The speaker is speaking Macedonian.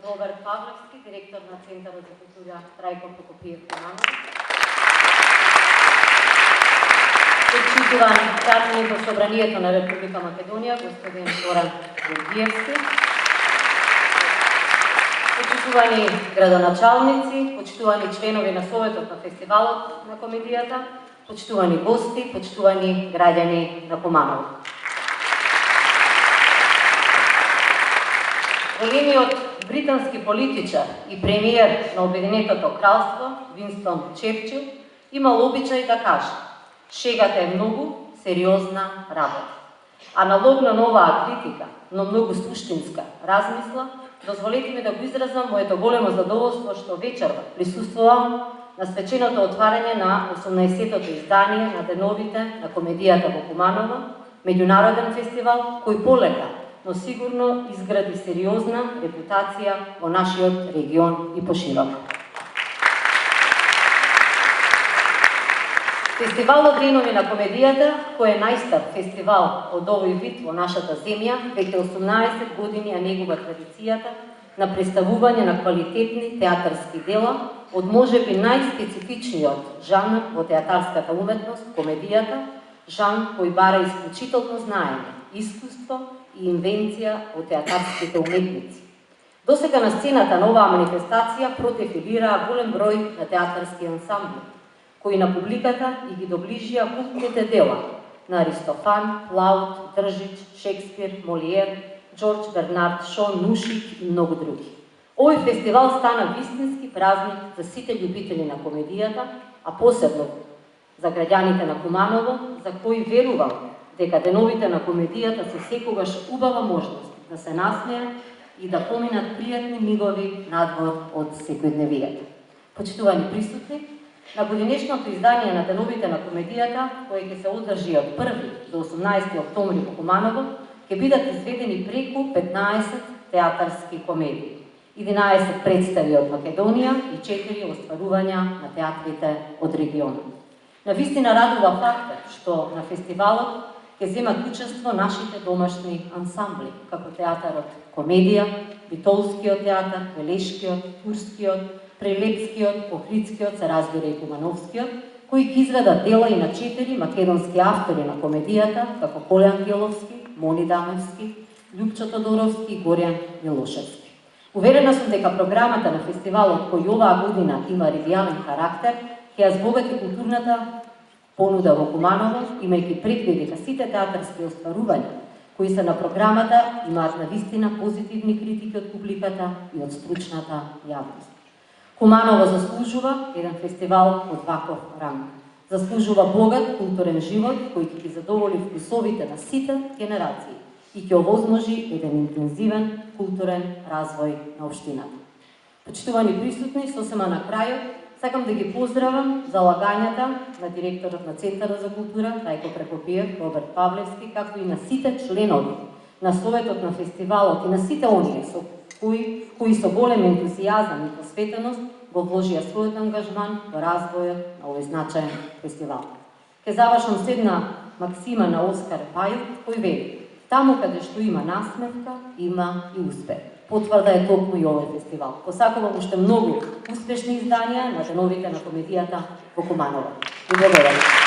Роберт Павлевски, директор на Центарот за култура Трајко Прокопиев Куманово. Почитуван пратеник во Собранието на Република Македонија, господин Горан Георгиевски. Почитувани градоначалници, почитувани членови на Советот на фестивалот на комедијата, почитувани гости, почитувани граѓани на Куманово. Големиот британски политичар и премиер на Обединетото кралство, Винстон Черчил, имал обичај да каже: шегата е многу сериозна работа. Аналогно на оваа критика, но многу суштинска размисла, дозволете ми да го изразам моето големо задоволство што вечерва присуствувам на свеченото отварање на 18-тото издание на Деновите на комедијата во Куманово, меѓународен фестивал кој полека, но сигурно изгради сериозна репутација во нашиот регион и пошироко. Фестивалот Денови на комедијата, кој е најстар фестивал од овој вид во нашата земја, веќе 18 години е негува традицијата на представување на квалитетни театарски дела од можеби најспецифичниот жанр во театарската уметност, комедијата, жанр кој бара исклучително знаење, искуство и инвенција од театарските уметници. Досега на сцената на оваа манифестација продефилираа голем број на театарски ансамбли, кои на публиката и ги доближија култните дела на Аристофан, Плаут, Држич, Шекспир, Молиер, Джордж Бернард Шо, Нушик и многу други. Овој фестивал стана вистински празник за сите љубители на комедијата, а посебно за граѓаните на Куманово, за кои верувам дека Деновите на комедијата се секогаш убава можност да се насмеат и да поминат пријатни мигови надвор од секојдневието. Почитувани присутни, на годинешното издание на Деновите на комедијата, кој ќе се одржи од 1 до 18 октомври во Куманово, ќе бидат изведени преку 15 театарски комедии, 11 представи од Македонија и 4 остварувања на театрите од регионот. Навистина радува фактот што на фестивалот ќе земат учество нашите домашни ансамбли, како театарот Комедија, Битолскиот театар, Велешкиот, Турскиот, Прилепскиот, Охридскиот, се разбира и Кумановскиот, кои ќе изведат дела и на 4 македонски автори на комедијата, како Коле Ангеловски, Мони Дамевски, Љупчо Тодоровски и Горјан Милошевски. Уверена сум дека програмата на фестивалот, кој оваа година има ревијален карактер, ќе ја збогати културната понуда во Куманово, имајќи предвид дека сите театарски остварувања кои се на програмата имаат навистина позитивни критики од публиката и од стручната јавност. Куманово заслужува еден фестивал од ваков ранг. Заслужува богат културен живот кој ќе ги задоволи вкусовите на сите генерации и ќе овозможи еден интензивен културен развој на општината. Почитувани присутни, сосема на крајот, сакам да ги поздравам за лагањата на директорот на Центарот за култура Трајко Прокопиев, Роберт Павлевски, както и на сите членови на Советот на фестивалот и на сите оние кои со голем ентузијазам и посветеност го вложија својот ангажман во развојот на овој значаен фестивал. Ке завршам с една максима на Оскар Вајлд, кој вели: таму каде што има насмевка, има и успех. Потврда е токму и овој фестивал. Посакувам уште многу успешни изданија на Деновите на комедијата во Куманово. И благодарам.